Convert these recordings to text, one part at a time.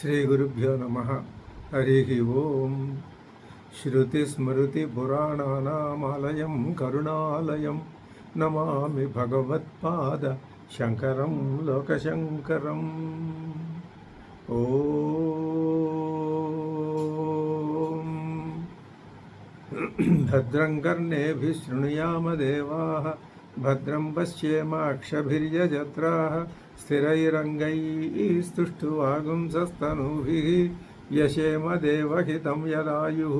శ్రీగురుభ్యో నమ. హరి ఓం. శ్రుతిస్మృతిపురాణానామాలయం కరుణాలయం నమామి భగవత్పాద శంకరం లోకశంకరం. ఓం భద్రం కర్ణేభిः శృణుయామ దేవాः భద్రం పశ్యేమాక్షభిర్యజత్రాः స్థిరైరంగైస్తుష్టువాగుంసస్తనూభిः యశేమ దేవహితం యదాయుः.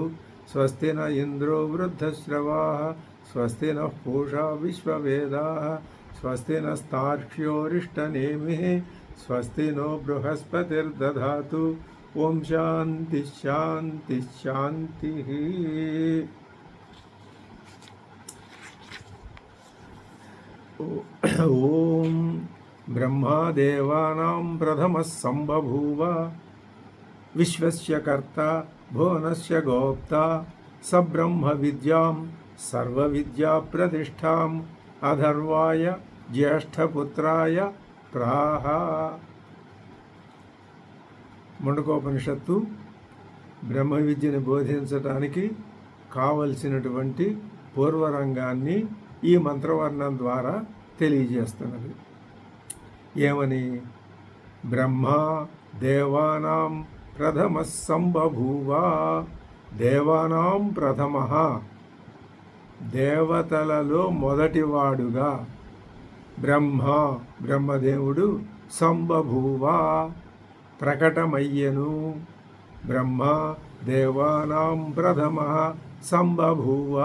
స్వస్తి న ఇంద్రో వృద్ధశ్రవాः స్వస్తి నః పూషా విశ్వవేదాः స్వస్తి నస్తార్క్ష్యోరిష్టనేమిः స్వస్తి నో బృహస్పతిర్దధాతు. ఓం శాంతి శాంతి శాంతి. ఓం బ్రహ్మాదేవానాం ప్రథమః సంబభూవ విశ్వస్య కర్త భువనస్య గోప్త సబ్రహ్మ విద్యాం సర్వవిద్యాప్రతిష్ఠాం అథర్వాయ జ్యేష్ఠపుత్రాయ ప్రాహ. ముండకోపనిషత్తు బ్రహ్మ విద్యను బోధించటానికి కావలసినటువంటి పూర్వరంగాన్ని ఈ మంత్రవర్ణం ద్వారా తెలియజేస్తున్నది. ఏమని? బ్రహ్మ దేవానాం ప్రథమః సంబభూవ. దేవానాం ప్రథమః, దేవతలలో మొదటివాడుగా బ్రహ్మదేవుడు సంబభూవ ప్రకటమయ్యను. బ్రహ్మ దేవానాం ప్రథమః సంబభూవ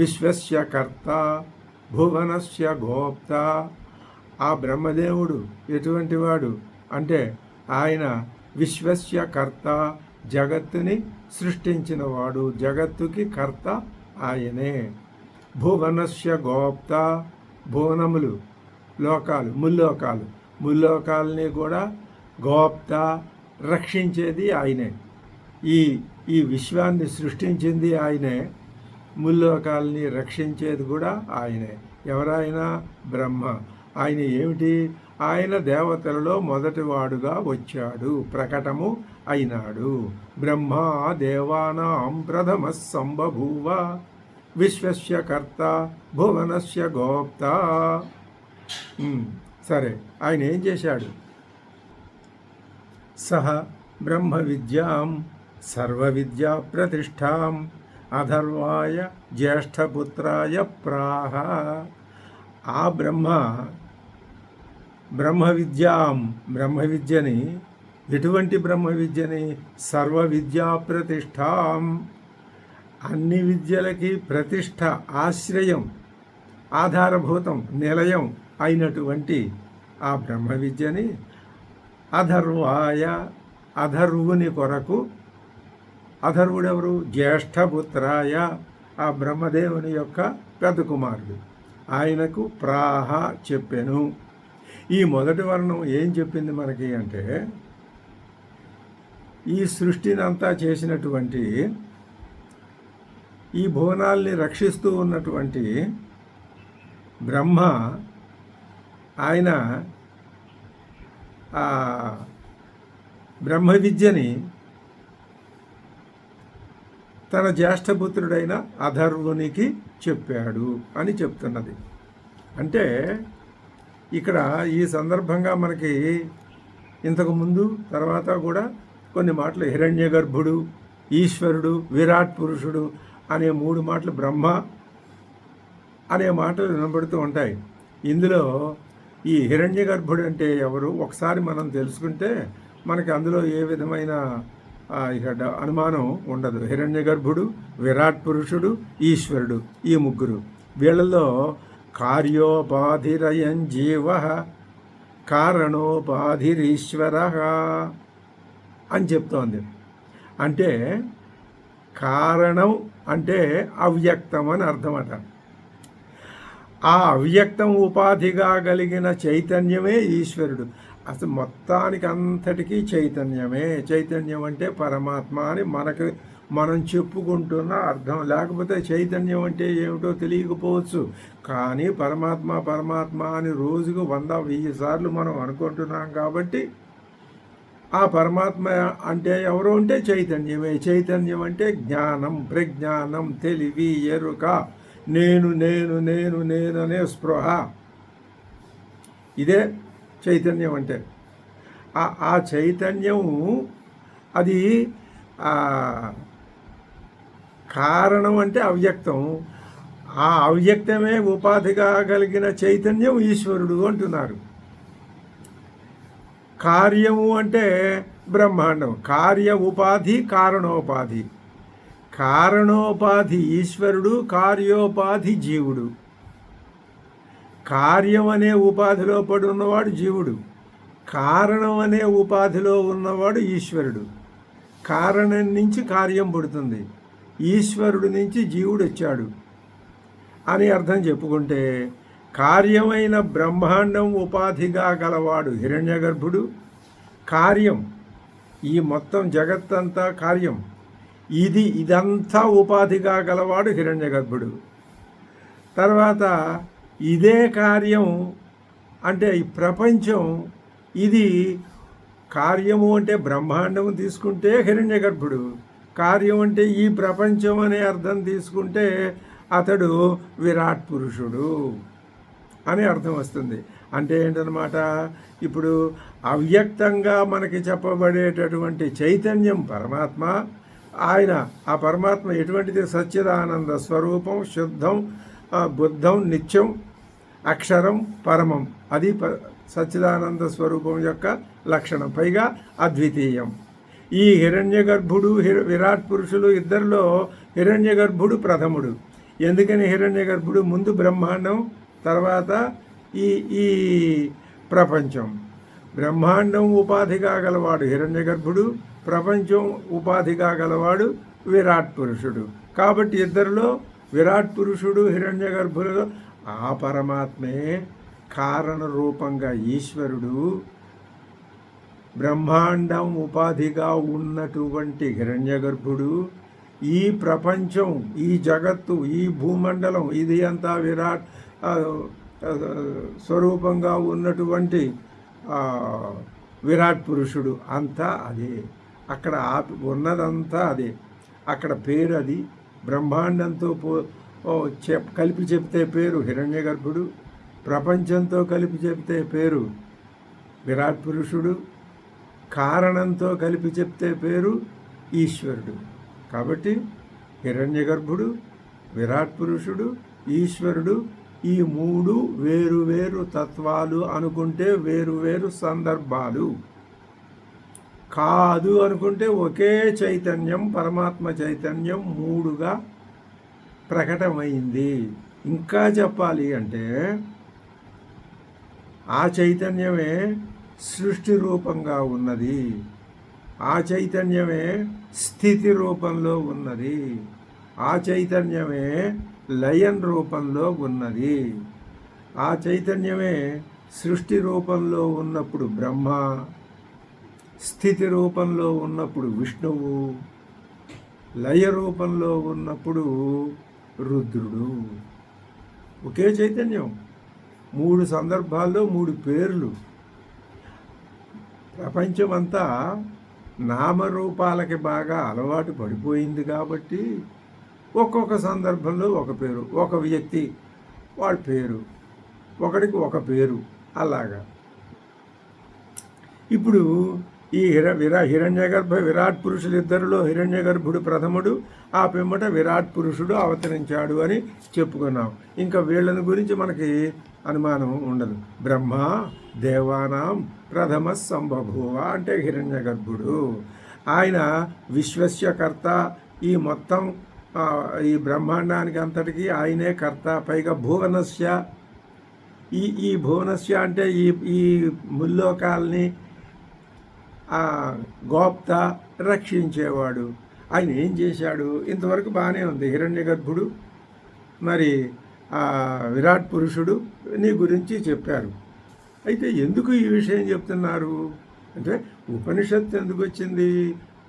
విశ్వస్య కర్త భువనస్య గోప్త. ఆ బ్రహ్మదేవుడు ఎటువంటి వాడు అంటే ఆయన విశ్వస్య కర్త, జగత్తుని సృష్టించినవాడు, జగత్తుకి కర్త ఆయనే. భువనస్య గోప్త, భువనములు లోకాలు, ముల్లోకాలని కూడా గోప్త రక్షించేది ఆయనే. ఈ విశ్వాన్ని సృష్టించింది ఆయనే, ముల్లోకాలని రక్షించేది కూడా ఆయనే. ఎవరైనా బ్రహ్మ. ఆయన ఏమిటి? ఆయన దేవతలలో మొదటివాడుగా వచ్చాడు, ప్రకటము అయినాడు. బ్రహ్మ దేవానాం ప్రథమః సంబభూవ విశ్వస్య కర్త భువనస్య గోప్త. సరే, ఆయన ఏం చేశాడు? సహ బ్రహ్మ విద్యాం సర్వవిద్యా ప్రతిష్టాం అథర్వాయ జ్యేష్ఠపుత్రాయ ప్రాహ. ఆ బ్రహ్మ విద్యని, ఎటువంటి బ్రహ్మ విద్యని? సర్వ విద్యా ప్రతిష్టాం, అన్ని విద్యలకి ప్రతిష్ఠ, ఆశ్రయం, ఆధారభూతం, నిలయం అయినటువంటి ఆ బ్రహ్మ విద్యని అథర్వాయ, అథర్వుని కొరకు. అథర్వుడెవరు? జ్యేష్ఠపుత్రాయ, ఆ బ్రహ్మదేవుని యొక్క పెద్ద కుమారుడు. ఆయనకు ప్రాహ చెప్పెను. ఈ మొదటి వర్ణం ఏం చెప్పింది మనకి అంటే, ఈ సృష్టిని అంతా చేసినటువంటి, ఈ భువనాల్ని రక్షిస్తూ ఉన్నటువంటి బ్రహ్మ, ఆయన ఆ బ్రహ్మ విద్యని తన జ్యేష్ఠపుత్రుడైన అథర్వునికి చెప్పాడు అని చెప్తున్నది. అంటే ఇక్కడ ఈ సందర్భంగా మనకి ఇంతకుముందు తర్వాత కూడా కొన్ని మాటలు హిరణ్య గర్భుడు, ఈశ్వరుడు, విరాట్ పురుషుడు అనే 3 మాటలు, బ్రహ్మ అనే మాటలు వినబడుతూ ఉంటాయి. ఇందులో ఈ హిరణ్య గర్భుడు అంటే ఎవరు ఒకసారి మనం తెలుసుకుంటే మనకి అందులో ఏ విధమైన అనుమానం ఉండదు. హిరణ్య గర్భుడు, విరాట్ పురుషుడు, ఈశ్వరుడు, ఈ 3. వీళ్ళలో కార్యోపాధిరయం జీవ కారణోపాధిరీశ్వర అని చెప్తోంది. అంటే కారణం అంటే అవ్యక్తం అని అర్థమట. ఆ అవ్యక్తం ఉపాధిగా కలిగిన చైతన్యమే ఈశ్వరుడు. అసలు మొత్తానికి అంతటికీ చైతన్యమే. చైతన్యం అంటే పరమాత్మ అని మనం చెప్పుకుంటున్న అర్థం. లేకపోతే చైతన్యం అంటే ఏమిటో తెలియకపోవచ్చు, కానీ పరమాత్మ అని రోజుకు 100-1000 సార్లు మనం అనుకుంటున్నాం. కాబట్టి ఆ పరమాత్మ అంటే ఎవరు అంటే చైతన్యమే. చైతన్యం అంటే జ్ఞానం, ప్రజ్ఞానం, తెలివి, ఎరుక, నేను నేను నేను నేను అనే స్పృహ. ఇదే చైతన్యం అంటే. ఆ చైతన్యం అది కారణం అంటే అవ్యక్తం. ఆ అవ్యక్తమే ఉపాధిగా కలిగిన చైతన్యం ఈశ్వరుడు అంటున్నారు. కార్యము అంటే బ్రహ్మాండం. కార్య ఉపాధి, కారణోపాధి. కారణోపాధి ఈశ్వరుడు, కార్యోపాధి జీవుడు. కార్యం అనే ఉపాధిలో పడి ఉన్నవాడు జీవుడు, కారణం అనే ఉపాధిలో ఉన్నవాడు ఈశ్వరుడు. కారణం నుంచి కార్యం పుడుతుంది, ఈశ్వరుడి నుంచి జీవుడు వచ్చాడు అని అర్థం చెప్పుకుంటే, కార్యమైన బ్రహ్మాండం ఉపాధిగా గలవాడు హిరణ్యగర్భుడు. కార్యం, ఈ మొత్తం జగత్తంతా కార్యం, ఇదంతా ఉపాధిగా గలవాడు హిరణ్యగర్భుడు. తర్వాత ఇదే కార్యం అంటే ఈ ప్రపంచం, ఇది కార్యము అంటే బ్రహ్మాండము తీసుకుంటే హిరణ్యగర్భుడు, కార్యం అంటే ఈ ప్రపంచం అనే అర్థం తీసుకుంటే అతడు విరాట్ పురుషుడు అని అర్థం వస్తుంది. అంటే ఏంటన్నమాట, ఇప్పుడు అవ్యక్తంగా మనకి చెప్పబడేటటువంటి చైతన్యం పరమాత్మ. ఆ పరమాత్మ ఎటువంటిది? సచ్చిదానంద స్వరూపం, శుద్ధం, బుద్ధం, నిత్యం, అక్షరం, పరమం. అది సచ్చిదానంద స్వరూపం యొక్క లక్షణం. పైగా అద్వితీయం. ఈ హిరణ్యగర్భుడు విరాట్ పురుషులు ఇద్దరిలో హిరణ్యగర్భుడు ప్రథముడు. ఎందుకని హిరణ్యగర్భుడు? ముందు బ్రహ్మాండం, తర్వాత ఈ ప్రపంచం. బ్రహ్మాండం ఉపాధిగా గలవాడు హిరణ్యగర్భుడు, ప్రపంచం ఉపాధిగా గలవాడు విరాట్ పురుషుడు. కాబట్టి ఇద్దరిలో విరాట్ పురుషుడు హిరణ్యగర్భులలో ఆ పరమాత్మే కారణ రూపంగా ఈశ్వరుడు, బ్రహ్మాండం ఉపాధిగా ఉన్నటువంటి హిరణ్యగర్భుడు, ఈ ప్రపంచం, ఈ జగత్తు, ఈ భూమండలం, ఇది అంతా విరాట్ స్వరూపంగా ఉన్నటువంటి విరాట్ పురుషుడు. అంతా అదే. అక్కడ ఉన్నదంతా అదే. అక్కడ పేరు అది. బ్రహ్మాండంతో కలిపి చెప్తే పేరు హిరణ్యగర్భుడు, ప్రపంచంతో కలిపి చెప్తే పేరు విరాట్ పురుషుడు, కారణంతో కలిపి చెప్తే పేరు ఈశ్వరుడు. కాబట్టి హిరణ్యగర్భుడు, విరాట్ పురుషుడు, ఈశ్వరుడు, ఈ మూడు వేరు వేరు తత్వాలు అనుకుంటే వేరు వేరు సందర్భాలు. కాదు అనుకుంటే ఒకే చైతన్యం, పరమాత్మ చైతన్యం మూడుగా ప్రకటమైంది. ఇంకా చెప్పాలి అంటే ఆ చైతన్యమే సృష్టి రూపంగా ఉన్నది, ఆ చైతన్యమే స్థితి రూపంలో ఉన్నది, ఆ చైతన్యమే లయం రూపంలో ఉన్నది, ఆ చైతన్యమే సృష్టి రూపంలో ఉన్నప్పుడు బ్రహ్మ, స్థితి రూపంలో ఉన్నప్పుడు విష్ణువు, లయ రూపంలో ఉన్నప్పుడు రుద్రుడు. ఒకే చైతన్యం, మూడు సందర్భాల్లో మూడు పేర్లు. ప్రపంచమంతా నామరూపాలకి బాగా అలవాటు పడిపోయింది కాబట్టి ఒక్కొక్క సందర్భంలో ఒక పేరు, ఒక వ్యక్తి వాడి పేరు, ఒకడికి ఒక పేరు, అలాగా. ఇప్పుడు ఈ హిరణ్యగర్భ విరాట్ పురుషులు ఇద్దరిలో హిరణ్యగర్భుడు ప్రథముడు, ఆ పిమ్మట విరాట్ పురుషుడు అవతరించాడు అని చెప్పుకున్నాం. ఇంకా వీళ్ళని గురించి మనకి అనుమానం ఉండదు. బ్రహ్మ దేవానాం ప్రథమ సంబభూవ అంటే హిరణ్యగర్భుడు. ఆయన విశ్వస్యకర్త. ఈ మొత్తం ఈ బ్రహ్మాండానికి అంతటికీ ఆయనే కర్త. పైగా భువనస్య, ఈ భువనస్య అంటే ఈ ముల్లోకాల్ని గోప్త, రక్షించేవాడు. ఆయన ఏం చేశాడు? ఇంతవరకు బాగానే ఉంది. హిరణ్యగర్భుడు మరి విరాట్ పురుషుడు నీ గురించి చెప్పారు. అయితే ఎందుకు ఈ విషయం చెప్తున్నారు అంటే, ఉపనిషత్తు ఎందుకు వచ్చింది?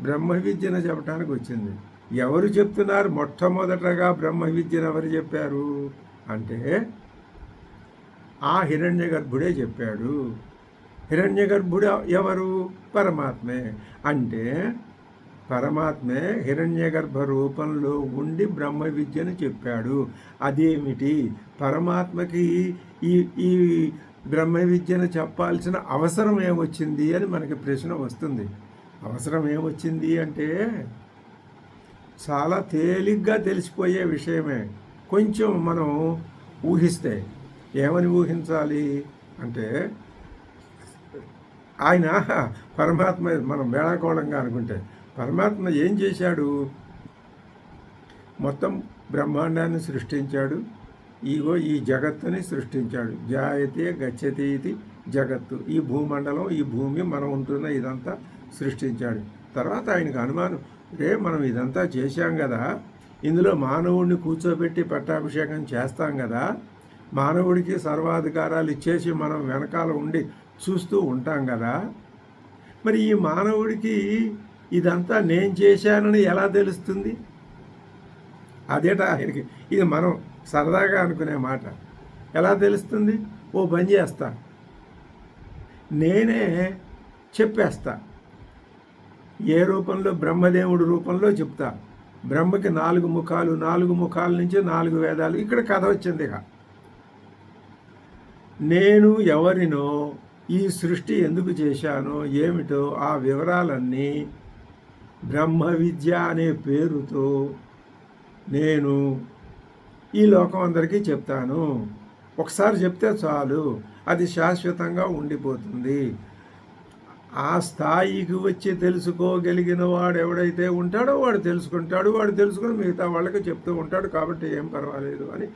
బ్రహ్మ విద్యను చెప్పడానికి వచ్చింది. ఎవరు చెప్తున్నారు? మొట్టమొదటగా బ్రహ్మ విద్యను ఎవరు చెప్పారు అంటే ఆ హిరణ్యగర్భుడే చెప్పాడు. హిరణ్యగర్భుడు ఎవరు? పరమాత్మే. అంటే పరమాత్మే హిరణ్యగర్భ రూపంలో ఉండి బ్రహ్మ విద్యను చెప్పాడు. అదేమిటి? పరమాత్మకి ఈ ఈ బ్రహ్మ విద్యను చెప్పాల్సిన అవసరం ఏమొచ్చింది అని మనకి ప్రశ్న వస్తుంది. అవసరం ఏమొచ్చింది అంటే చాలా తేలిగ్గా తెలిసిపోయే విషయమే. కొంచెం మనం ఊహిస్తే ఏమని ఊహించాలి అంటే, ఆయన పరమాత్మ మనం వేళాకోళంగా అనుకుంటే పరమాత్మ ఏం చేశాడు? మొత్తం బ్రహ్మాండాన్ని సృష్టించాడు. ఇగో ఈ జగత్తుని సృష్టించాడు. జాయతే గచ్చతే ఇది జగత్తు. ఈ భూమండలం, ఈ భూమి, మనం ఉంటున్న ఇదంతా సృష్టించాడు. తర్వాత ఆయనకు అనుమానం, మనం ఇదంతా చేశాం కదా, ఇందులో మానవుడిని కూర్చోబెట్టి పట్టాభిషేకం చేస్తాం కదా, మానవుడికి సర్వాధికారాలు ఇచ్చేసి మనం వెనకాల ఉండి చూస్తూ ఉంటాం కదా, మరి ఈ మానవుడికి ఇదంతా నేను చేశానని ఎలా తెలుస్తుంది? అదేట ఆయనకి. ఇది మనం సరదాగా అనుకునే మాట. ఎలా తెలుస్తుంది? ఓ పని చేస్తా, నేనే చెప్పేస్తా. ఏ రూపంలో? బ్రహ్మదేవుడి రూపంలో చెప్తా. బ్రహ్మకి 4 ముఖాలు, 4 ముఖాల నుంచి 4 వేదాలు. ఇక్కడ కథ వచ్చింది. నేను ఎవరినో, ఈ సృష్టి ఎందుకు చేశానో ఏమిటో ఆ వివరాలన్నీ బ్రహ్మ విద్య అనే పేరుతో నేను ఈ లోకం అందరికీ చెప్తాను. ఒకసారి చెప్తే చాలు, అది శాశ్వతంగా ఉండిపోతుంది. ఆ స్థాయికి వచ్చి తెలుసుకోగలిగిన వాడు ఎవడైతే ఉంటాడో వాడు తెలుసుకుంటాడు. వాడు తెలుసుకుని మిగతా వాళ్ళకి చెప్తూ ఉంటాడు. కాబట్టి ఏం పర్వాలేదు అని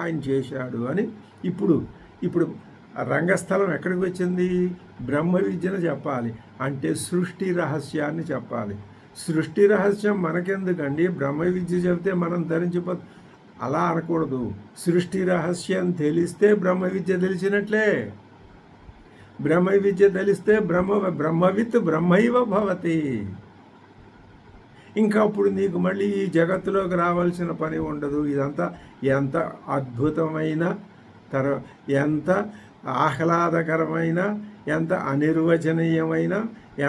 ఆయన చేశాడు అని. ఇప్పుడు రంగస్థలం ఎక్కడికి వచ్చింది? బ్రహ్మ విద్యను చెప్పాలి అంటే సృష్టి రహస్యాన్ని చెప్పాలి. సృష్టి రహస్యం మనకెందుకండి? బ్రహ్మ విద్య చెబితే మనం అలా అనకూడదు. సృష్టి రహస్యం తెలిస్తే బ్రహ్మ విద్య తెలిసినట్లే. బ్రహ్మ విద్య తెలిస్తే బ్రహ్మవిత్ బ్రహ్మైవ భవతి. ఇంకా అప్పుడు నీకు మళ్ళీ ఈ జగత్తులోకి రావాల్సిన పని ఉండదు. ఇదంతా ఎంత అద్భుతమైన ఎంత ఆహ్లాదకరమైన, ఎంత అనిర్వచనీయమైన,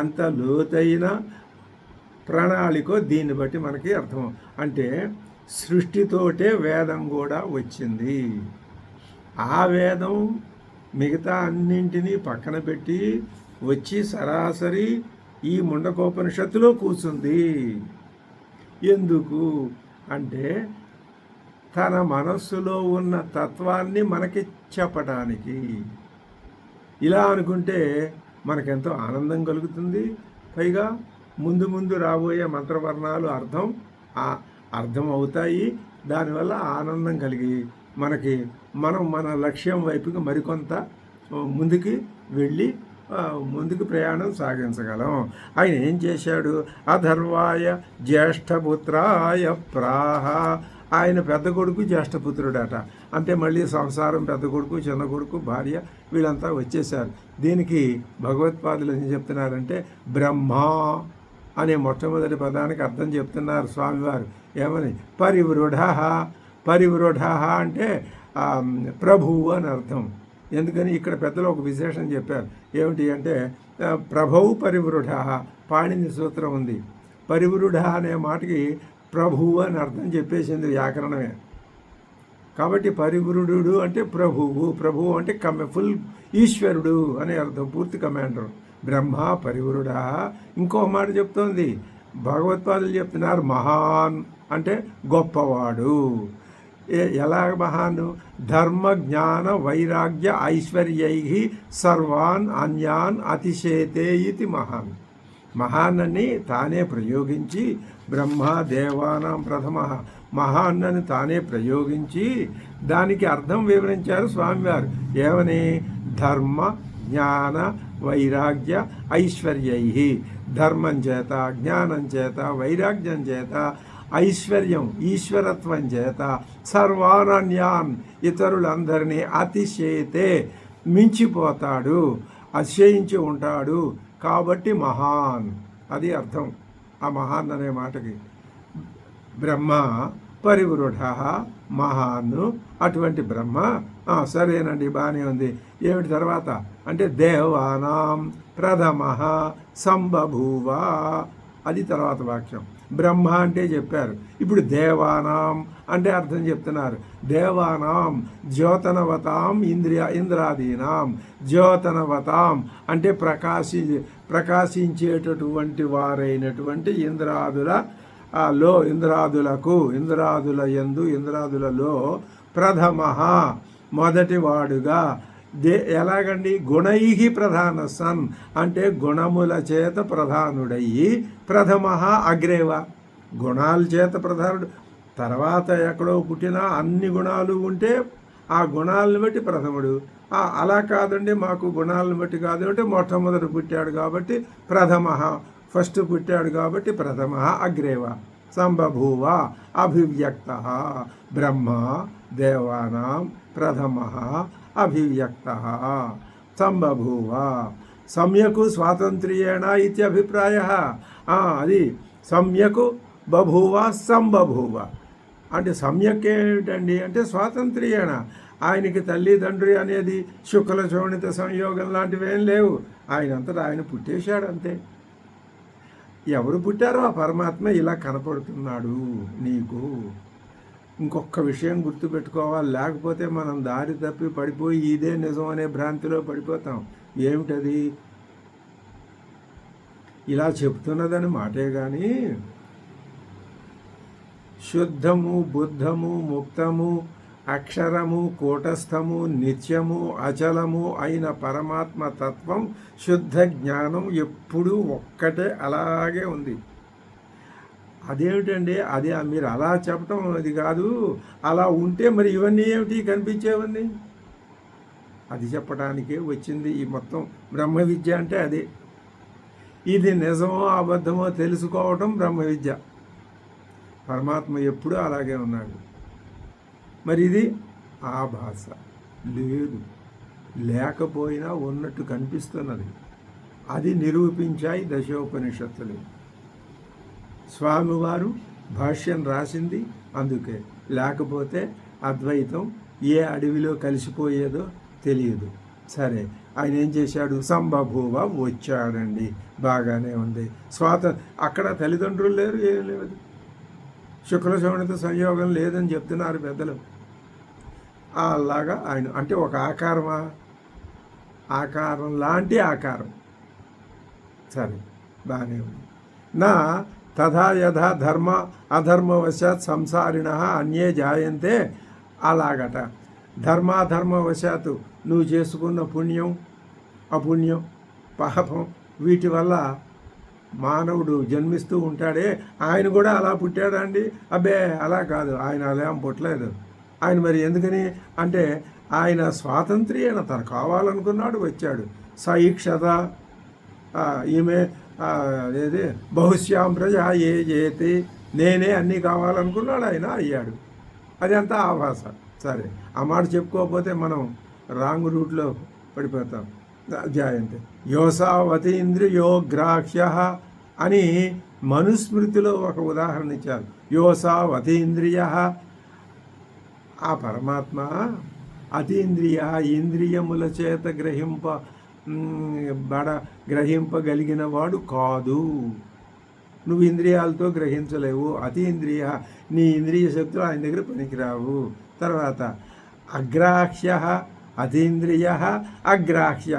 ఎంత లోతైన ప్రణాళికో దీన్ని బట్టి మనకి అర్థం. అంటే సృష్టితోటే వేదం కూడా వచ్చింది. ఆ వేదం మిగతా అన్నింటినీ పక్కన పెట్టి వచ్చి సరాసరి ఈ ముండకోపనిషత్తులో కూర్చుంది. ఎందుకు అంటే తన మనస్సులో ఉన్న తత్వాన్ని మనకి చెప్పడానికి. ఇలా అనుకుంటే మనకెంతో ఆనందం కలుగుతుంది. పైగా ముందు రాబోయే మంత్రవర్ణాలు అర్థం అవుతాయి. దానివల్ల ఆనందం కలిగి మన లక్ష్యం వైపుకి మరికొంత ముందుకు ప్రయాణం సాగించగలం. ఆయన ఏం చేశాడు? అధర్వాయ జ్యేష్ఠపుత్రాయ ప్రాహ. ఆయన పెద్ద కొడుకు జ్యేష్ఠపుత్రుడట. అంటే మళ్ళీ సంసారం, పెద్ద కొడుకు, చిన్న కొడుకు, భార్య వీళ్ళంతా వచ్చేసారు. దీనికి భగవత్పాదులు ఏం చెప్తున్నారంటే బ్రహ్మ అనే మొట్టమొదటి పదానికి అర్థం చెప్తున్నారు స్వామివారు. ఏమని? పరివృఢ అంటే ప్రభువు అని అర్థం. ఎందుకని ఇక్కడ పెద్దలు ఒక విశేషం చెప్పారు. ఏమిటి అంటే ప్రభవు పరివృఢ, పాణిని సూత్రం ఉంది. పరివృఢ అనే మాటకి ప్రభువు అని అర్థం చెప్పేసింది వ్యాకరణమే. కాబట్టి పరివృఢుడు అంటే ప్రభువు అంటే ఫుల్ ఈశ్వరుడు అనే అర్థం, పూర్తి కమాండర్. బ్రహ్మ పరివృఢ. ఇంకో మాట చెప్తోంది భగవత్పాదులు చెప్తున్నారు, మహాన్ అంటే గొప్పవాడు. ఎలా మహాన్? ధర్మ జ్ఞాన వైరాగ్య ఐశ్వర్యై సర్వాన్ అన్యాన్ అతిశేతే ఇది మహాన్. మహాన్నని తానే ప్రయోగించి, బ్రహ్మ దేవానాం ప్రథమ మహాన్నని తానే ప్రయోగించి దానికి అర్థం వివరించారు స్వామివారు. ఏమని? ధర్మ జ్ఞాన వైరాగ్య ఐశ్వర్యై. ధర్మం చేత, జ్ఞానం చేత, వైరాగ్యం చేత, ఐశ్వర్యం ఈశ్వరత్వం చేత సర్వానన్యాన్ ఇతరులందరినీ అతిశయతే మించిపోతాడు, అతిశయించి ఉంటాడు. కాబట్టి మహాన్, అది అర్థం ఆ మహాన్ అనే మాటకి. బ్రహ్మ పరివృఢ మహాన్. అటువంటి బ్రహ్మ సరేనండి, బాగానే ఉంది. ఏమిటి తర్వాత అంటే దేవానాం ప్రథమ సంబభూవ, అది తర్వాత వాక్యం. బ్రహ్మ అంటే చెప్పారు, ఇప్పుడు దేవానాం అంటే అర్థం చెప్తున్నారు. దేవానాం జ్యోతనవతాం ఇంద్రాదీనాం. జ్యోతనవతాం అంటే ప్రకాశించేటటువంటి వారైనటువంటి ఇంద్రాదులలో ప్రథమ మొదటివాడుగా ఎలాగండి గుణై ప్రధాన సన్ అంటే గుణముల చేత ప్రధానుడయ్యి ప్రథమ అగ్రేవ, గుణాల చేత ప్రధానుడు. తర్వాత ఎక్కడో పుట్టినా అన్ని గుణాలు ఉంటే ఆ గుణాలను బట్టి ప్రథముడు. అలా కాదండి, మాకు గుణాలను బట్టి కాదు అంటే మొట్టమొదటి పుట్టాడు కాబట్టి ప్రథమ, ఫస్ట్ పుట్టాడు కాబట్టి ప్రథమ అగ్రేవ. సంబభూవ అభివ్యక్త బ్రహ్మ దేవానాం ప్రథమ అభివ్యక్త సంబభూవ సమ్యకు స్వాతంత్ర్యేణ ఇత్యభిప్రాయ. అది సమ్యకు బభూవ సంబభూవ అంటే సమ్యక్ ఏమిటండి అంటే స్వాతంత్ర్యేణ. ఆయనకి తల్లిదండ్రి అనేది శుక్ల శోణిత సంయోగం లాంటివి ఏం లేవు. ఆయనంతటా ఆయన పుట్టేశాడు అంతే. ఎవరు పుట్టారో ఆ పరమాత్మ ఇలా కనపడుతున్నాడు నీకు. ఇంకొక విషయం గుర్తుపెట్టుకోవాలి, లేకపోతే మనం దారి తప్పి పడిపోయి ఇదే నిజం అనే భ్రాంతిలో పడిపోతాం. ఏమిటది? ఇలా చెప్తున్నదని మాటే కానీ శుద్ధము బుద్ధము ముక్తము అక్షరము కూటస్థము నిత్యము అచలము అయిన పరమాత్మ తత్వం శుద్ధ జ్ఞానం ఎప్పుడూ ఒక్కటే అలాగే ఉంది. అదేమిటండి, అది మీరు అలా చెప్పటం అది కాదు. అలా ఉంటే మరి ఇవన్నీ ఏమిటి కనిపించేవన్నీ? అది చెప్పడానికే వచ్చింది ఈ మొత్తం బ్రహ్మ విద్య అంటే అదే. ఇది నిజమో అబద్ధమో తెలుసుకోవటం బ్రహ్మ విద్య. పరమాత్మ ఎప్పుడూ అలాగే ఉన్నాడు. మరి ఇది ఆభాస, లేదు, లేకపోయినా ఉన్నట్టు కనిపిస్తున్నది. అది నిరూపించాయి దశోపనిషత్తులు. స్వామివారు భాష్యం రాసింది అందుకే. లేకపోతే అద్వైతం ఏ అడవిలో కలిసిపోయేదో తెలియదు. సరే, ఆయన ఏం చేశాడు? సంబభూవ వచ్చాడండి, బాగానే ఉంది. అక్కడ తల్లిదండ్రులు లేరు, ఏం లేదు. శుక్ల శోణిత సంయోగం లేదని చెప్తున్నారు పెద్దలు. అలాగా ఆయన అంటే ఒక ఆకారమా? ఆకారం లాంటి ఆకారం. సరే, బాగానే ఉంది. నా తథా యథా ధర్మ అధర్మవశాత్ సంసారిణ అన్యే జాయంతే. అలాగట ధర్మాధర్మవశాత్తు నువ్వు చేసుకున్న పుణ్యం అపుణ్యం పాపం వీటి వల్ల మానవుడు జన్మిస్తూ ఉంటాడే, ఆయన కూడా అలా పుట్టాడా అండి? అబ్బే అలా కాదు, ఆయన అలా ఏం పుట్టలేదు. ఆయన మరి ఎందుకని అంటే ఆయన స్వాతంత్ర్యేణ తను కావాలనుకున్నాడు, వచ్చాడు. సైక్షత ఈమె ఏది బహుశ్యాం ప్రజ ఏ చేతి, నేనే అన్నీ కావాలనుకున్నాడు, ఆయన అయ్యాడు. అది అంతా ఆభాస. సరే, ఆ మాట చెప్పుకోకపోతే మనం రాంగ్ రూట్లో పడిపోతాం. జాయంతే యోసావతీంద్రియోగ్రాహ్య అని మనుస్మృతిలో ఒక ఉదాహరణ ఇచ్చారు. యోసావతీంద్రియ, ఆ పరమాత్మ అతీంద్రియ, ఇంద్రియముల చేత గ్రహింపగలిగిన వాడు కాదు. నువ్వు ఇంద్రియాలతో గ్రహించలేవు. అతీంద్రియ, నీ ఇంద్రియ శక్తులు ఆయన దగ్గర పనికిరావు. తర్వాత అగ్రాహ్య, అతీంద్రియ అగ్రాహ్య.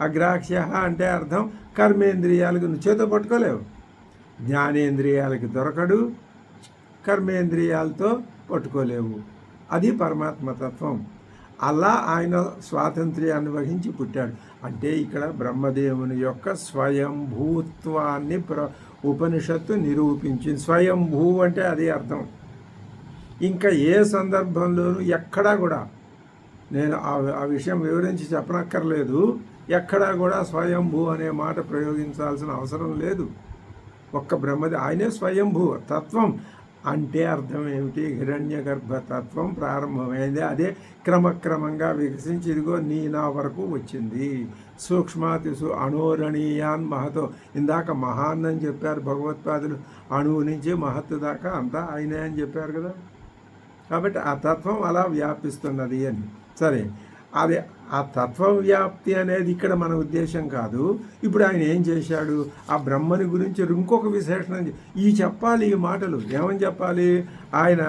అగ్రాహ్య అంటే అర్థం కర్మేంద్రియాలకు నువ్వు చేతో పట్టుకోలేవు. జ్ఞానేంద్రియాలకి దొరకడు, కర్మేంద్రియాలతో పట్టుకోలేవు. అది పరమాత్మతత్వం. అలా ఆయన స్వాతంత్ర్యాన్ని వహించి పుట్టాడు. అంటే ఇక్కడ బ్రహ్మదేవుని యొక్క స్వయంభూత్వాన్ని ఉపనిషత్తు నిరూపించింది. స్వయంభూ అంటే అదే అర్థం. ఇంకా ఏ సందర్భంలోనూ ఎక్కడా కూడా నేను ఆ విషయం వివరించి చెప్పనక్కర్లేదు. ఎక్కడా కూడా స్వయంభూ అనే మాట ప్రయోగించాల్సిన అవసరం లేదు. ఒక్క ఆయనే స్వయంభూ తత్వం. అంటే అర్థం ఏమిటి? హిరణ్య గర్భతత్వం ప్రారంభమైంది, అదే క్రమక్రమంగా వికసించి ఇదిగో నా వరకు వచ్చింది. సూక్ష్మాతిసు అణోరణీయాన్ మహతో. ఇందాక మహాన్ అని చెప్పారు భగవత్పాదులు, అణువు నుంచి మహత్తు దాకా అంతా ఆయనే అని చెప్పారు కదా. కాబట్టి ఆ తత్వం అలా వ్యాపిస్తున్నది అని. సరే, అది ఆ తత్వ వ్యాప్తి అనేది ఇక్కడ మన ఉద్దేశం కాదు. ఇప్పుడు ఆయన ఏం చేశాడు, ఆ బ్రహ్మని గురించి ఇంకొక విశేషణం చెప్పాలి. ఈ మాటలు ఏమని చెప్పాలి? ఆయన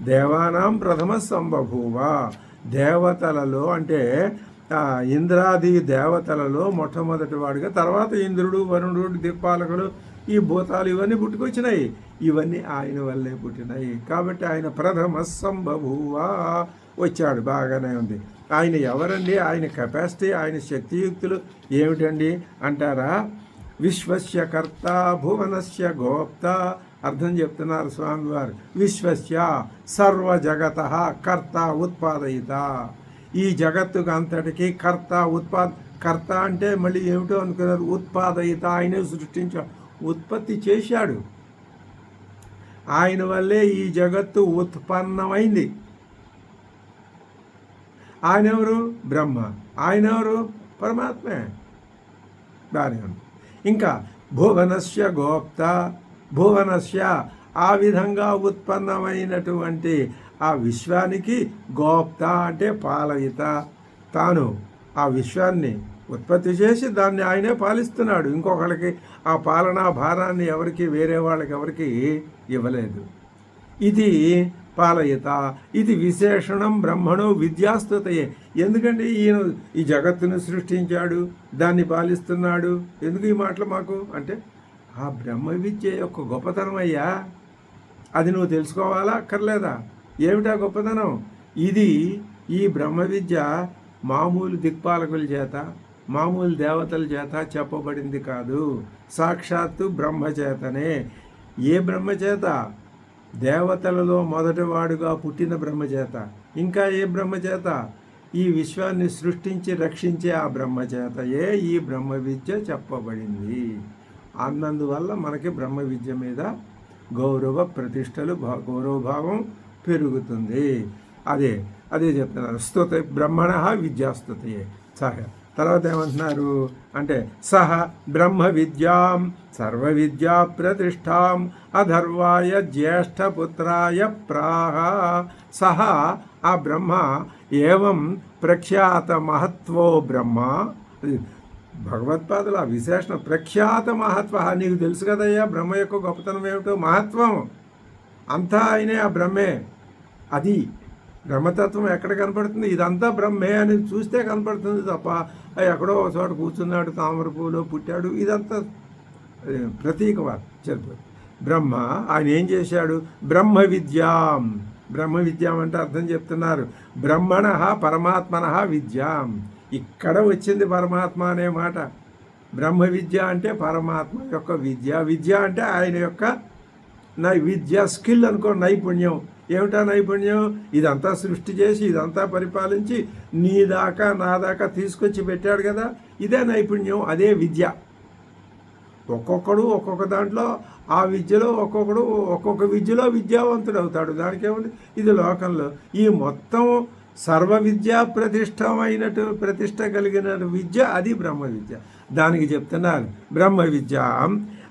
దేవానాం ప్రథమ సంబభూవ, దేవతలలో అంటే ఇంద్రాది దేవతలలో మొట్టమొదటి వాడిగా, తర్వాత ఇంద్రుడు, వరుణుడు, దిక్పాలకులు, ఈ భూతాలు ఇవన్నీ పుట్టుకొచ్చినాయి. ఇవన్నీ ఆయన వల్లే పుట్టినాయి. కాబట్టి ఆయన ప్రథమ సంబభూవ వచ్చాడు. బాగానే ఉంది. ఆయన ఎవరండి? ఆయన కెపాసిటీ, ఆయన శక్తియుక్తులు ఏమిటండి అంటారా? విశ్వస్య కర్త భువనస్య గోప్త. అర్థం చెప్తున్నారు స్వామివారు. విశ్వస్య సర్వ జగత కర్త ఉత్పాదయిత. ఈ జగత్తుకు అంతటికి కర్త అంటే మళ్ళీ ఏమిటో అనుకున్నారు. ఉత్పాదయిత, ఆయనే సృష్టించాడు, ఉత్పత్తి చేశాడు. ఆయన వల్లే ఈ జగత్తు ఉత్పన్నమైంది. ఆయన ఎవరు? బ్రహ్మ. ఆయన ఎవరు? పరమాత్మే. బాగానే ఉంది. ఇంకా భువనస్య గోప్త, భువనస్య ఆ విధంగా ఉత్పన్నమైనటువంటి ఆ విశ్వానికి గోప్త అంటే పాలయిత. తాను ఆ విశ్వాన్ని ఉత్పత్తి చేసి దాన్ని ఆయనే పాలిస్తున్నాడు. ఇంకొకళ్ళకి ఆ పాలనా భారాన్ని ఎవరికి, వేరే వాళ్ళకి ఎవరికి ఇవ్వలేదు. ఇది పాలయిత. ఇది విశేషణం బ్రహ్మణో విద్యాస్తుతయే. ఎందుకంటే ఈయన ఈ జగత్తును సృష్టించాడు, దాన్ని పాలిస్తున్నాడు. ఎందుకు ఈ మాటలు మాకు అంటే ఆ బ్రహ్మ విద్య యొక్క గొప్పతనం అయ్యా. అది నువ్వు తెలుసుకోవాలా అక్కర్లేదా? ఏమిటా గొప్పతనం? ఇది ఈ బ్రహ్మ విద్య మామూలు దిక్పాలకుల చేత, మామూలు దేవతల చేత చెప్పబడింది కాదు. సాక్షాత్తు బ్రహ్మచేతనే. ఏ బ్రహ్మచేత? దేవతలలో మొదటివాడుగా పుట్టిన బ్రహ్మచేత. ఇంకా ఏ బ్రహ్మచేత? ఈ విశ్వాన్ని సృష్టించి రక్షించే ఆ బ్రహ్మచేతయే ఈ బ్రహ్మ విద్య చెప్పబడింది. అన్నందువల్ల మనకి బ్రహ్మ విద్య మీద గౌరవ ప్రతిష్టలు, గౌరవభావం పెరుగుతుంది. అదే చెప్తున్నారు. స్తుత బ్రహ్మణ విద్యాస్తుతయే సహ. తర్వాత ఏమంటున్నారు అంటే సహ బ్రహ్మ విద్యాం సర్వ విద్యా ప్రతిష్టాం అధర్వాయ జ్యేష్ఠపుత్రాయ ప్రాహ. సహ ఆ బ్రహ్మ ఏవం ప్రఖ్యాత మహత్వో బ్రహ్మ. భగవత్పాదుల విశేషణ ప్రఖ్యాత మహత్వ. నీకు తెలుసు కదయ్యా బ్రహ్మ యొక్క గొప్పతనం ఏమిటో, మహత్వం అంతా ఆయనే. ఆ బ్రహ్మే. అది బ్రహ్మతత్వం ఎక్కడ కనపడుతుంది? ఇదంతా బ్రహ్మే అని చూస్తే కనపడుతుంది తప్ప ఎక్కడో ఒక చోట కూర్చున్నాడు, తామర పూలో పుట్టాడు, ఇదంతా ప్రతీకవాదం సరిపోతుంది. బ్రహ్మ ఆయన ఏం చేశాడు? బ్రహ్మ విద్యాం. బ్రహ్మ విద్యాం అంటే అర్థం చెప్తున్నారు. బ్రహ్మణ పరమాత్మన విద్యాం. ఇక్కడ వచ్చింది పరమాత్మ అనే మాట. బ్రహ్మ విద్య అంటే పరమాత్మ యొక్క విద్య. విద్య అంటే ఆయన యొక్క విద్య, స్కిల్ అనుకో, నైపుణ్యం. ఏమిటా నైపుణ్యం? ఇదంతా సృష్టి చేసి, ఇదంతా పరిపాలించి నీ దాకా నా దాకా తీసుకొచ్చి పెట్టాడు కదా, ఇదే నైపుణ్యం, అదే విద్య. ఒక్కొక్కడు ఒక్కొక్క దాంట్లో ఆ విద్యలో ఒక్కొక్కడు ఒక్కొక్క విద్యలో విద్యావంతుడు అవుతాడు. దానికేముంది? ఇది లోకంలో ఈ మొత్తం సర్వ విద్యా ప్రతిష్ట కలిగిన విద్య అది బ్రహ్మ విద్య. దానికి చెప్తున్నారు బ్రహ్మ విద్య.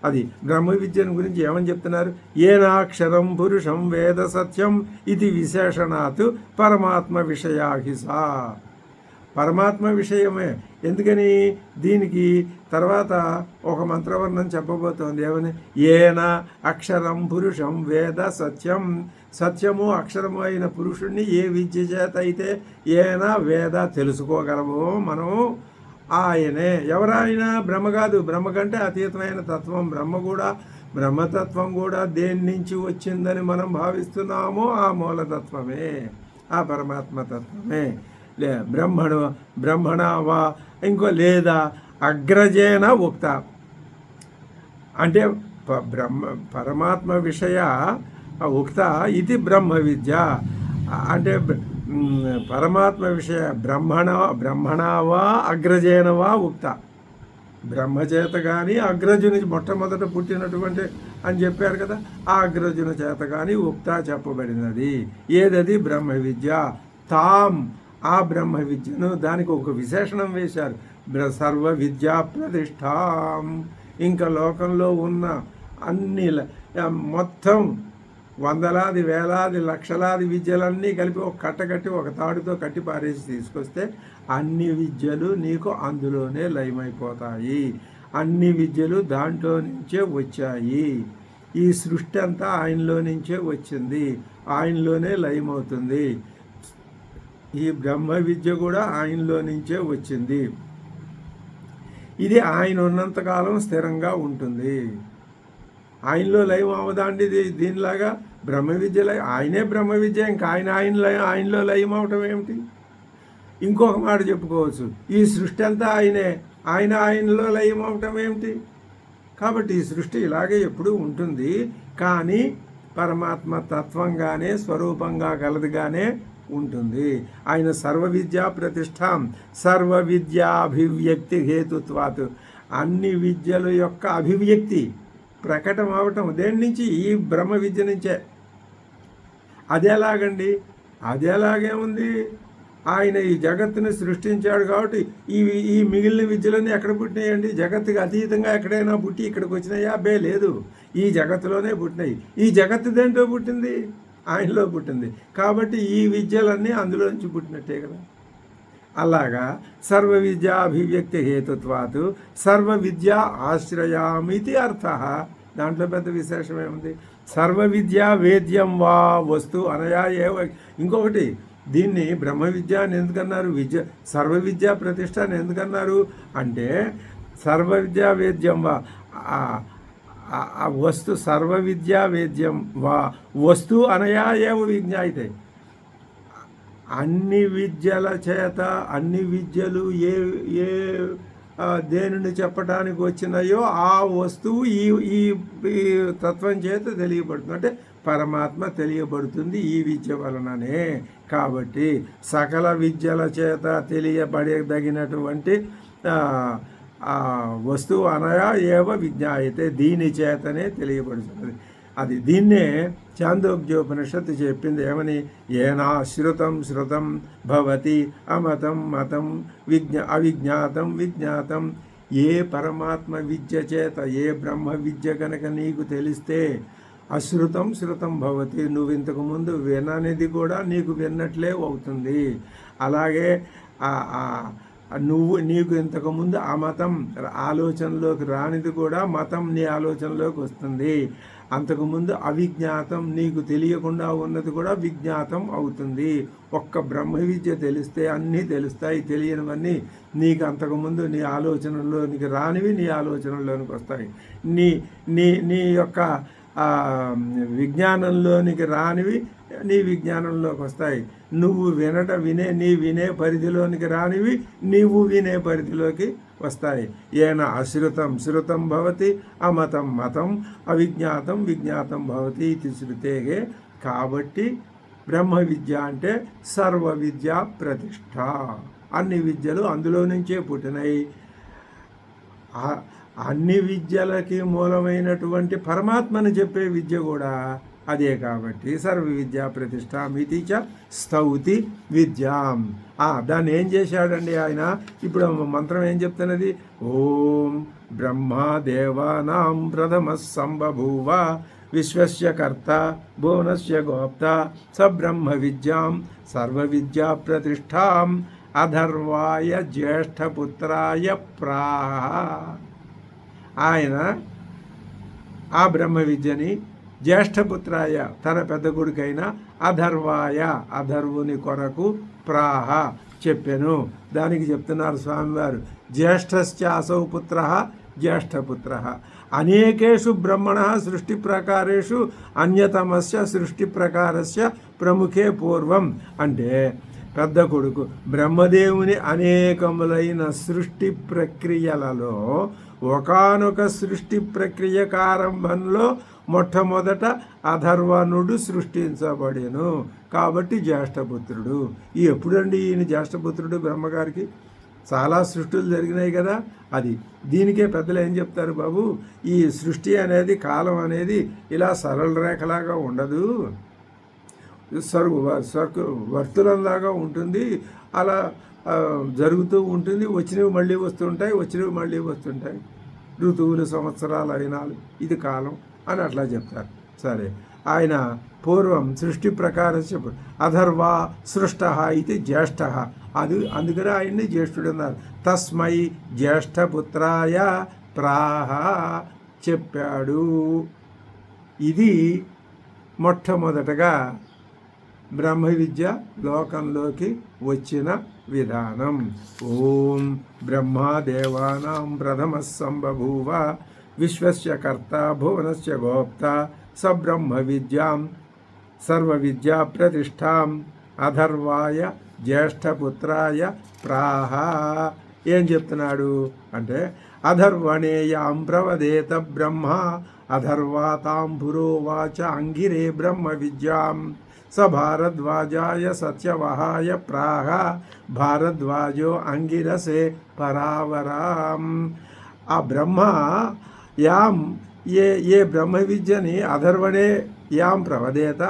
అది బ్రహ్మ విద్యను గురించి ఏమని చెప్తున్నారు? ఏనాక్షరం పురుషం వేద సత్యం ఇది విశేషణాత్ పరమాత్మ విషయాహిసా. పరమాత్మ విషయమే. ఎందుకని? దీనికి తర్వాత ఒక మంత్రవర్ణం చెప్పబోతోంది. ఏమని? ఏన అక్షరం పురుషం వేద సత్యం. సత్యము అక్షరము అయిన పురుషుణ్ణి ఏ విద్య చేత అయితే ఏన వేద తెలుసుకోగలమో మనం, ఆయనే. ఎవరాయన? బ్రహ్మ కాదు. బ్రహ్మ కంటే అతీతమైన తత్వం బ్రహ్మ. కూడా బ్రహ్మతత్వం కూడా దేని నుంచి వచ్చిందని మనం భావిస్తున్నామో ఆ మూలతత్వమే, ఆ పరమాత్మ తత్వమే. బ్రహ్మణ వా ఇంకో లేదా అగ్రజేన ఉక్త అంటే పరమాత్మ విషయ ఉక్త ఇది బ్రహ్మ విద్య అంటే పరమాత్మ విషయ బ్రహ్మణవా అగ్రజేనవా ఉక్త. బ్రహ్మచేత కానీ అగ్రజుని మొట్టమొదట పుట్టినటువంటి అని చెప్పారు కదా, ఆ అగ్రజుని చేత కానీ ఉక్త చెప్పబడినది. ఏదది? బ్రహ్మ విద్య. తాం ఆ బ్రహ్మ విద్యను దానికి ఒక విశేషణం వేశారు, సర్వ విద్యా ప్రతిష్టాం. ఇంకా లోకంలో ఉన్న అన్ని మొత్తం వందలాది వేలాది లక్షలాది విద్యలన్నీ కలిపి ఒక కట్టకట్టి ఒక తాడుతో కట్టి పారేసి తీసుకొస్తే అన్ని విద్యలు నీకు అందులోనే లయమైపోతాయి. అన్ని విద్యలు దాంట్లో నుంచే వచ్చాయి. ఈ సృష్టి అంతా ఆయనలో నుంచే వచ్చింది, ఆయనలోనే లయమవుతుంది. ఈ బ్రహ్మ విద్య కూడా ఆయనలో నుంచే వచ్చింది. ఇది ఆయన ఉన్నంతకాలం స్థిరంగా ఉంటుంది. ఆయనలో లయం అవదండి దీనిలాగా బ్రహ్మ విద్య లయం. ఆయనే బ్రహ్మ విద్య, ఇంకా ఆయనలో లయం అవటం ఏమిటి? ఇంకొక మాట చెప్పుకోవచ్చు, ఈ సృష్టి అంతా ఆయనలో లయం అవటం ఏమిటి? కాబట్టి ఈ సృష్టి ఇలాగే ఎప్పుడూ ఉంటుంది. కానీ పరమాత్మ తత్వంగానే స్వరూపంగా కలదుగానే ఉంటుంది. ఆయన సర్వ విద్యా ప్రతిష్టాం సర్వ విద్యాభివ్యక్తి హేతుత్వాత్. అన్ని విద్యల యొక్క అభివ్యక్తి ప్రకటన అవటం దేని నుంచి? ఈ బ్రహ్మ విద్య నుంచే. అదేలాగండి, అదేలాగేముంది? ఆయన ఈ జగత్తుని సృష్టించాడు కాబట్టి ఈ మిగిలిన విద్యలన్నీ ఎక్కడ పుట్టినాయండి? జగత్తుకి అతీతంగా ఎక్కడైనా పుట్టి ఇక్కడికి వచ్చినాయా? లేదు, ఈ జగత్తులోనే పుట్టినాయి. ఈ జగత్తు దేంట్లో పుట్టింది? ఆయనలో పుట్టింది. కాబట్టి ఈ విద్యలన్నీ అందులో నుంచి పుట్టినట్టే కదా. అలాగా సర్వ విద్యా అభివ్యక్తి హేతుత్వాత్ సర్వ విద్యా ఆశ్రయామితి అర్థ. దాంట్లో పెద్ద విశేషం ఏముంది? సర్వ విద్యా వేద్యం వా వస్తు అనయా ఏవ. ఇంకొకటి, దీన్ని బ్రహ్మ విద్య అని ఎందుకన్నారు? సర్వ విద్యా ప్రతిష్ట అని ఎందుకన్నారు అంటే సర్వ విద్యా వేద్యం వా వస్తు సర్వ విద్యా వేద్యం వా వస్తు అనయా ఏవ విజ్ఞాయితే. అన్ని విద్యల చేత అన్ని విద్యలు ఏ ఏ దేనిని చెప్పడానికి వచ్చినాయో ఆ వస్తువు ఈ తత్వం చేత తెలియబడుతుంది. అంటే పరమాత్మ తెలియబడుతుంది ఈ విద్య వలననే. కాబట్టి సకల విద్యల చేత తెలియబడదగినటువంటి వస్తువు అనయా ఏవ విజ్ఞాయతే, దీని చేతనే తెలియబడుతున్నది. అది దీన్నే చాందోగ్యోపనిషత్తు చెప్పింది. ఏమని? ఏనాశ్రుతం శృతం భవతి అమతం మతం అవిజ్ఞాతం విజ్ఞాతం. ఏ పరమాత్మ విద్య చేత ఏ బ్రహ్మ విద్య కనుక నీకు తెలిస్తే అశ్రుతం శృతం భవతి, నువ్వు ఇంతకుముందు విననిది కూడా నీకు విన్నట్లే అవుతుంది. అలాగే నీకు ఇంతకుముందు ఆ మతం ఆలోచనలోకి రానిది కూడా మతం నీ ఆలోచనలోకి వస్తుంది. అంతకుముందు అవిజ్ఞాతం నీకు తెలియకుండా ఉన్నది కూడా విజ్ఞాతం అవుతుంది. ఒక్క బ్రహ్మ విద్య తెలిస్తే అన్నీ తెలుస్తాయి. తెలియనివన్నీ నీకు అంతకుముందు నీ ఆలోచనలోనికి రానివి నీ ఆలోచనలోనికి వస్తాయి. నీ నీ నీ యొక్క విజ్ఞానంలోనికి రానివి నీ విజ్ఞానంలోకి వస్తాయి. నువ్వు వినే పరిధిలోనికి రానివి నీవు వినే పరిధిలోకి వస్తాయి. ఏన అశ్రుతం శృతం భవతి అమతం మతం అవిజ్ఞాతం విజ్ఞాతం భవతి ఇది శృతేగే. కాబట్టి బ్రహ్మ విద్య అంటే సర్వ విద్యా ప్రతిష్ట. అన్ని విద్యలు అందులో నుంచే పుట్టినాయి. అన్ని విద్యలకి మూలమైనటువంటి పరమాత్మని చెప్పే విద్య కూడా అదే. కాబట్టి సర్వ విద్యా ప్రతిష్టామితి చ స్తౌతి విద్యాం. దాన్ని ఏం చేశాడండి ఆయన? ఇప్పుడు మంత్రం ఏం చెప్తున్నది? ఓం బ్రహ్మదేవానాం ప్రథమ సంబభూవ విశ్వస్య కర్త భువనస్య గోప్త స బ్రహ్మ విద్యాం సర్వ విద్యా ప్రతిష్టాం అధర్వాయ జ్యేష్ఠపుత్రాయ ప్రాహ. ఆయన ఆ బ్రహ్మ విద్యని జ్యేష్ఠపుత్రాయ తన పెద్ద కొడుకైన అధర్వాయ అధర్వుని కొరకు ప్రాహ చెప్పెను. దానికి చెప్తున్నారు స్వామివారు, జ్యేష్ఠశ్చాసౌ పుత్ర జ్యేష్ఠపుత్ర అనేకేషు బ్రహ్మణ సృష్టి ప్రకారేషు అన్యతమస్య సృష్టి ప్రకారస్య ప్రముఖే పూర్వం. అంటే పెద్ద కొడుకు బ్రహ్మదేవుని అనేకములైన సృష్టి ప్రక్రియలలో ఒకానొక సృష్టి ప్రక్రియ ఆరంభంలో మొట్టమొదట అధర్వణుడు సృష్టించబడెను. కాబట్టి జ్యేష్ఠపుత్రుడు. ఎప్పుడండి ఈయన జ్యేష్ఠపుత్రుడు? బ్రహ్మగారికి చాలా సృష్టిలు జరిగినాయి కదా. అది దీనికే పెద్దలు ఏం చెప్తారు, బాబు, ఈ సృష్టి అనేది కాలం అనేది ఇలా సరళ రేఖలాగా ఉండదు, వర్తులంలాగా ఉంటుంది. అలా జరుగుతూ ఉంటుంది. వచ్చినవి మళ్ళీ వస్తుంటాయి, వచ్చినవి మళ్ళీ వస్తుంటాయి. ఋతువులు సంవత్సరాలు అయినాలు ఇది కాలం అని అట్లా చెప్తారు. సరే, ఆయన పూర్వం సృష్టి ప్రకారస్య అధర్వా సృష్ట ఇది జ్యేష్ఠ, అందుకని ఆయన్ని జ్యేష్ఠుడు అన్నారు. తస్మై జ్యేష్ఠపుత్రాయ ప్రాహ చెప్పాడు. ఇది మొట్టమొదటగా బ్రహ్మ విద్య లోకంలోకి వచ్చిన విధానం. ఓం బ్రహ్మాదేవానాం ప్రథమ సంబభూవ విశ్వస్య కర్త భువనస్య గోప్త స బ్రహ్మ విద్యాం సర్వ విద్యా ప్రతిష్టాం అధర్వాయ జ్యేష్ఠపుత్రాయ ప్రాహ. ఏం చెప్తున్నాడు అంటే అధర్వణేయాం ప్రవదేత బ్రహ్మ అధర్వాతాం పురోవాచ అంగిరే బ్రహ్మ విద్యాం స భారద్వాజాయ సత్యవహాయ ప్రాహ భారద్వాజో అంగిరసే పరావరాం. ఆ బ్రహ్మ యాం ఏ బ్రహ్మ విద్యని అధర్వణే యాం ప్రవదేత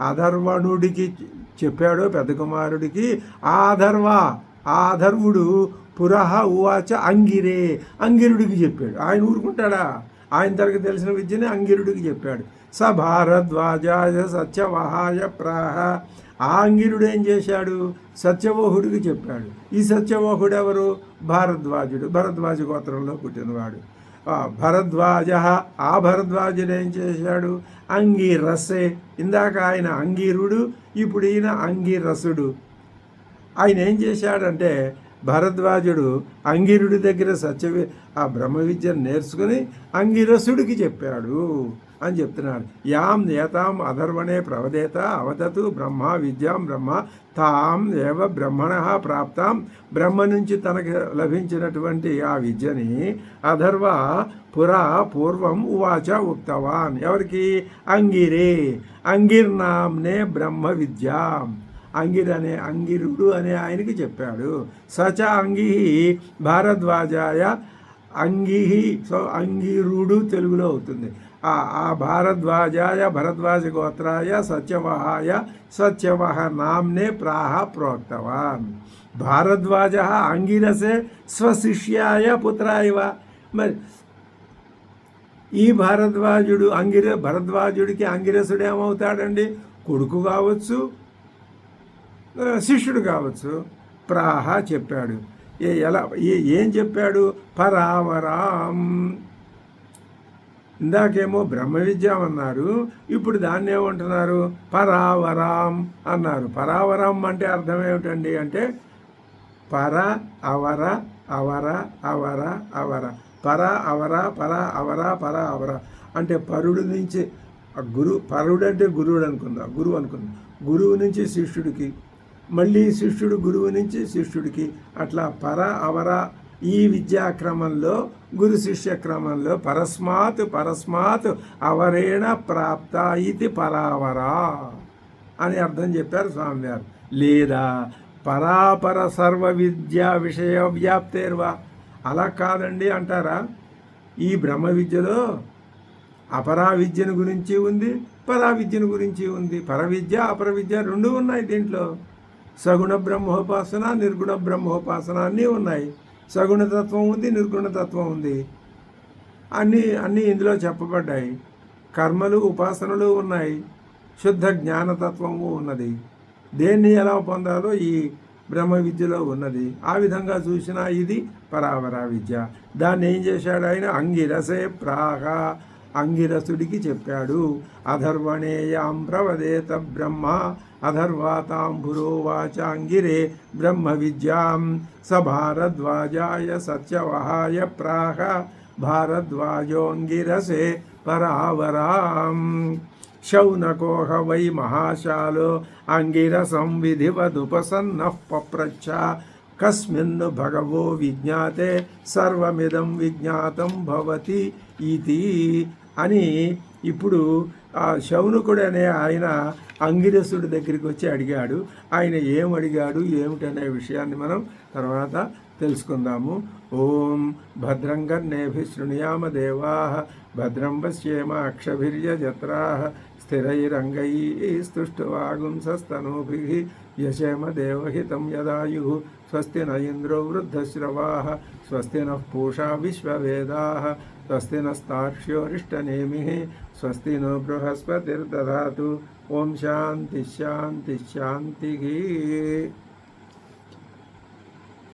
అధర్వణుడికి చెప్పాడో పెద్ద కుమారుడికి, అధర్వుడు పురహ ఉవాచ అంగిరుడికి చెప్పాడు. ఆయన ఊరుకుంటాడా? ఆయన తనకు తెలిసిన విద్యని అంగిరుడికి చెప్పాడు. స భారద్వాజాయ సత్యవహాయ ప్రాహ. ఆ అంగిరుడు ఏం చేశాడు? సత్యవోహుడికి చెప్పాడు. ఈ సత్యవోహుడు ఎవరు? భారద్వాజుడు, భరద్వాజ గోత్రంలో పుట్టినవాడు. భరద్వాజ, ఆ భరద్వాజుడు ఏం చేశాడు? అంగిరసే. ఇందాక ఆయన అంగిరుడు, ఇప్పుడు ఈయన అంగిరసుడు. ఆయన ఏం చేశాడంటే భరద్వాజుడు అంగిరుడి దగ్గర ఆ బ్రహ్మ విద్యను నేర్చుకుని అంగిరసుడికి చెప్పాడు అని చెప్తున్నాడు. యాం ఏతాం అధర్వణే ప్రవదేత అవతతు బ్రహ్మ విద్యాం బ్రహ్మ తాం ఏవ బ్రహ్మణ ప్రాప్తాం. బ్రహ్మ నుంచి తనకు లభించినటువంటి ఆ విద్యని అధర్వ పూర్వం ఉవాచ ఉక్తవాన్. ఎవరికి? అంగిర్నాంనే బ్రహ్మ విద్యాం. అంగిరుడు అనే ఆయనకి చెప్పాడు. సచ అంగి భారద్వాజాయ సో అంగిరుడు తెలుగులో అవుతుంది. ఆ భారద్వాజాయ భరద్వాజ గోత్రాయ సత్యవహ నామ్నే ప్రాహ ప్రోక్తవాన్. భారద్వాజ అంగిరసే స్వశిష్యాయ పుత్రాయవ. మరి ఈ భరద్వాజుడికి అంగిరసుడు ఏమవుతాడండి? కొడుకు కావచ్చు, శిష్యుడు కావచ్చు. ప్రాహ చెప్పాడు. ఏం చెప్పాడు? పరావరాం. ఇందాకేమో బ్రహ్మ విద్యం అన్నారు, ఇప్పుడు దాన్ని ఏమంటున్నారు? పరావరాం అన్నారు. పరావరం అంటే అర్థం ఏమిటండి అంటే పర అవర అవర అవర అవర పర అవర పర అవర పర అవర అంటే పరుడు నుంచి పరుడు అంటే గురువు అనుకుందాం. గురువు నుంచి శిష్యుడికి, మళ్ళీ శిష్యుడు గురువు నుంచి శిష్యుడికి, అట్లా పర అవర ఈ విద్యాక్రమంలో గురు శిష్య క్రమంలో పరస్మాత్ అవరేణ ప్రాప్త ఇది పరావరా అని అర్థం చెప్పారు స్వామివారు. లేదా పరాపర సర్వ విద్యా విషయ వ్యాప్తేర్వా. అలా కాదండి అంటారా? ఈ బ్రహ్మ విద్యలో అపరా విద్యను గురించి ఉంది, పరా విద్యను గురించి ఉంది. పరవిద్య అపర విద్య రెండు ఉన్నాయి దీంట్లో. సగుణ బ్రహ్మోపాసన, నిర్గుణ బ్రహ్మోపాసన అన్నీ ఉన్నాయి. సగుణతత్వం ఉంది, నిర్గుణతత్వం ఉంది. అన్నీ ఇందులో చెప్పబడ్డాయి. కర్మలు ఉపాసనలు ఉన్నాయి, శుద్ధ జ్ఞానతత్వము ఉన్నది. దేన్ని ఎలా పొందాలో ఈ బ్రహ్మ విద్యలో ఉన్నది. ఆ విధంగా చూసినా ఇది పరావరా విద్య. దాన్ని ఏం చేశాడు ఆయన? అంగిరసే ప్రాహ. అంగిరసుడికి చెప్పాడు. అధర్వణేయాం ప్రవదేత బ్రహ్మ అధర్వాతాం పురోవాచ అంగిరే బ్రహ్మ విద్యాం స భారద్వాజాయ సత్యవహాయ ప్రాహ భారద్వాజోంగిరసే పరావరాం. శౌనకోహ వై మహాశాలో అంగిరసం విధివదుపసన్నః పప్రచ్ఛ కస్మిన్ భగవో విజ్ఞాతే సర్వమిదం విజ్ఞాతం భవతి ఇతి అని. ఇప్పుడు ఆ శౌనకుడు అనే ఆయన అంగిరసుడి దగ్గరికి వచ్చి అడిగాడు. ఆయన ఏం అడిగాడు ఏమిటనే విషయాన్ని మనం తర్వాత తెలుసుకుందాము. ఓం భద్రం కర్ణేభిः శృణుయామ దేవాః భద్రం పశ్యేమ అక్షభిర్యజత్రాః స్థిరైరంగైస్తుష్టవాగుంసస్తనూभिः यशेम देवहितं यदायुः स्वस्ति न इन्द्रो वृद्धश्रवाः स्वस्ति नः पूषा विश्ववेदाः स्वस्ति नस्तार्क्ष्योरिष्टनेमिः स्वस्ति नो बृहस्पतिर्दधातु ओम शांति शांति शांति।